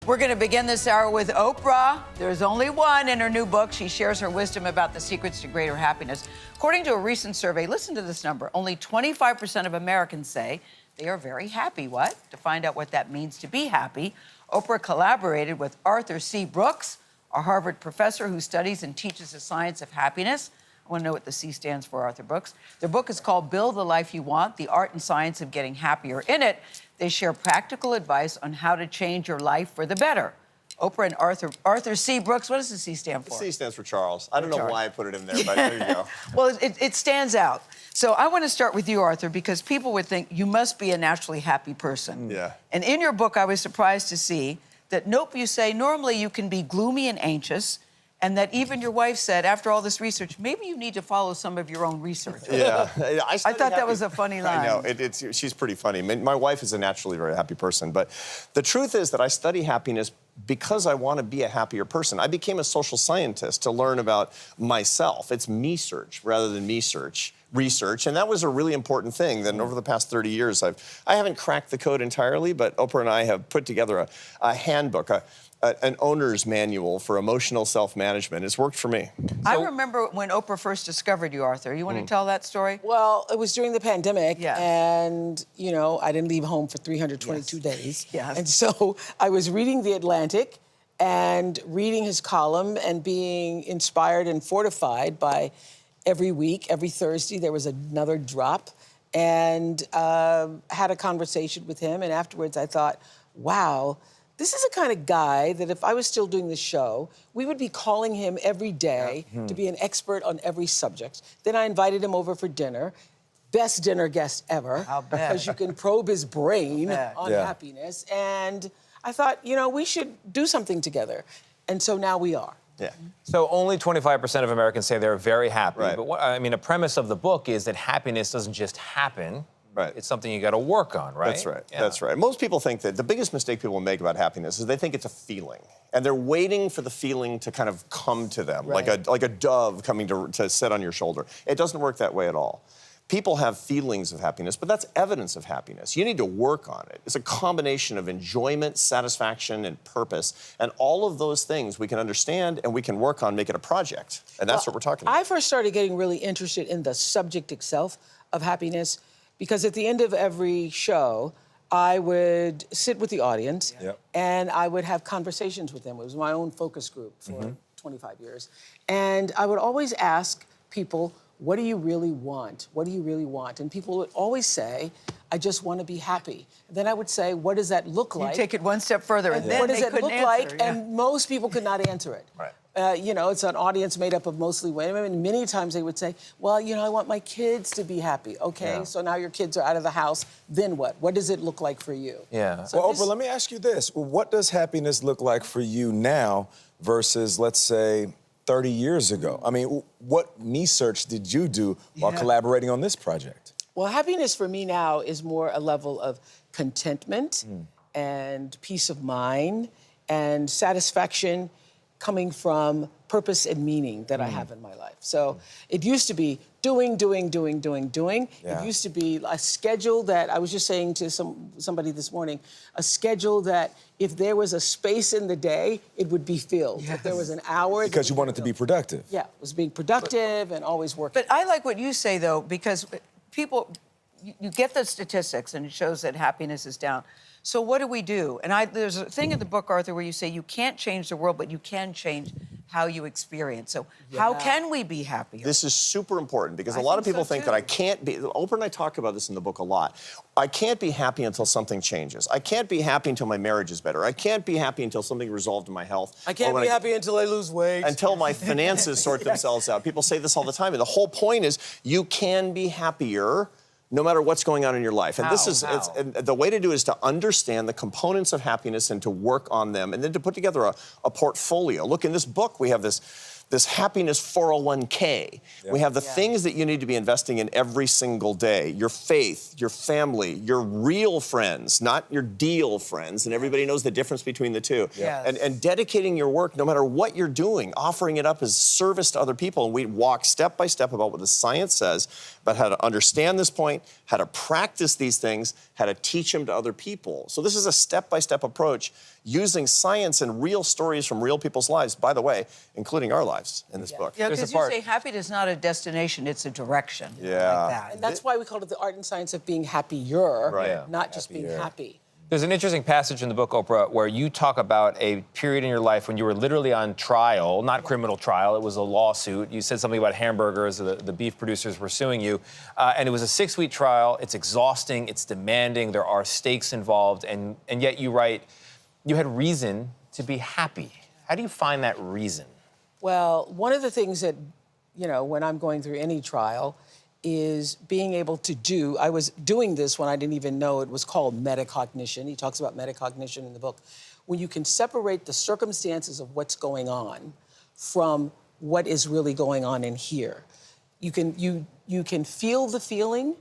We're going to begin this hour with Oprah. There's only one. In her new book, she shares her wisdom about the secrets to greater happiness. According to a recent survey, listen to this number, only 25% of Americans say they are very happy. What? To find out what that means to be happy, Oprah collaborated with Arthur C. Brooks, a Harvard professor who studies and teaches the science of happiness. I want to know what the C stands for, Arthur Brooks. Their book is called Build the Life You Want, The Art and Science of Getting Happier. In it, they share practical advice on how to change your life for the better. Oprah and Arthur C. Brooks, what does the C stand for? The C stands for Charles. I don't know why I put it in there, but there you go. Well, it stands out. So I want to start with you, Arthur, because people would think you must be a naturally happy person. Yeah. And in your book, I was surprised to see that, nope, you say normally you can be gloomy and anxious, and that even your wife said, after all this research, maybe you need to follow some of your own research. Yeah. I thought that was a funny line. I know. She's pretty funny. My wife is a naturally very happy person, but the truth is that I study happiness because I want to be a happier person. I became a social scientist to learn about myself. It's me-search rather than research, and that was a really important thing. Then over the past 30 years, I haven't cracked the code entirely, but Oprah and I have put together a handbook, an owner's manual for emotional self-management. It's worked for me. I remember when Oprah first discovered you, Arthur. You want to tell that story? Well, it was during the pandemic, Yes. and, you know, I didn't leave home for 322 days. Yes. And so I was reading The Atlantic and reading his column and being inspired and fortified by every week, every Thursday, there was another drop, and had a conversation with him. And afterwards, I thought, wow, this is the kind of guy that if I was still doing the show, we would be calling him every day to be an expert on every subject. Then I invited him over for dinner. Best dinner guest ever. I'll bet. Because you can probe his brain on happiness. And I thought, you know, we should do something together. And so now we are. Yeah. So only 25% of Americans say they're very happy. Right. But a premise of the book is that happiness doesn't just happen. Right. It's something you got to work on, right? That's right. Yeah. That's right. Most people think that the biggest mistake people make about happiness is they think it's a feeling, and they're waiting for the feeling to kind of come to them, like a dove coming to sit on your shoulder. It doesn't work that way at all. People have feelings of happiness, but that's evidence of happiness. You need to work on it. It's a combination of enjoyment, satisfaction, and purpose. And all of those things we can understand and we can work on, make it a project. And that's what we're talking about. I first started getting really interested in the subject itself of happiness because at the end of every show, I would sit with the audience and I would have conversations with them. It was my own focus group for 25 years. And I would always ask people, what do you really want? What do you really want? And people would always say, I just want to be happy. And then I would say, what does that look like? You take it one step further, and then what does they it couldn't look answer, like? yeah. And most people could not answer it. Right. You know, it's an audience made up of mostly women, and many times they would say, well, you know, I want my kids to be happy. Okay, so now your kids are out of the house, then what? What does it look like for you? Yeah. So Well, Oprah, let me ask you this. What does happiness look like for you now versus, let's say, 30 years ago? I mean, what research did you do while collaborating on this project? Well, happiness for me now is more a level of contentment and peace of mind and satisfaction coming from purpose and meaning that I have in my life. So it used to be doing. Yeah. It used to be a schedule that, I was just saying to somebody this morning, a schedule that if there was a space in the day, it would be filled. If there was an hour. Because you wanted to be productive. Yeah, it was being productive and always working. But I like what you say, though, because people, you get the statistics, and it shows that happiness is down. So what do we do? And there's a thing in the book, Arthur, where you say you can't change the world, but you can change how you experience. So how can we be happier? This is super important because a lot of people think that I can't be, Oprah and I talk about this in the book a lot. I can't be happy until something changes. I can't be happy until my marriage is better. I can't be happy until something resolved in my health. I can't be happy until I lose weight. Until my finances sort themselves out. People say this all the time, and the whole point is you can be happier no matter what's going on in your life. And and the way to do it is to understand the components of happiness and to work on them, and then to put together a portfolio. Look, in this book, we have this happiness 401k. We have the things that you need to be investing in every single day. Your faith, your family, your real friends, not your deal friends. And everybody knows the difference between the two. And dedicating your work, no matter what you're doing, offering it up as service to other people. And we walk step by step about what the science says about how to understand this point, how to practice these things, how to teach them to other people. So this is a step-by-step approach. using science and real stories from real people's lives, by the way, including our lives in this book. Yeah, There's a because you part- say happiness is not a destination, it's a direction. Yeah. Like that. And that's why we call it the art and science of being happier, Right. Yeah. not just being Happier. happy. There's an interesting passage in the book, Oprah, where you talk about a period in your life when you were literally on trial, not criminal trial, it was a lawsuit. You said something about hamburgers, the beef producers were suing you, and it was a 6-week trial. It's exhausting, it's demanding, there are stakes involved, and yet you write, you had reason to be happy. How do you find that reason? Well, one of the things that, you know, when I'm going through any trial is being able to do, I was doing this when I didn't even know it was called metacognition. He talks about metacognition in the book. When you can separate the circumstances of what's going on from what is really going on in here. You can feel the feeling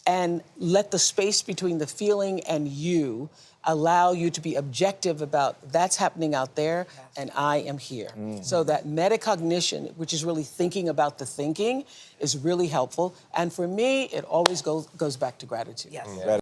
and let the space between the feeling and you allow you to be objective about that's happening out there and I am here. So that metacognition, which is really thinking about the thinking, is really helpful. And for me, it always goes back to gratitude. Yes.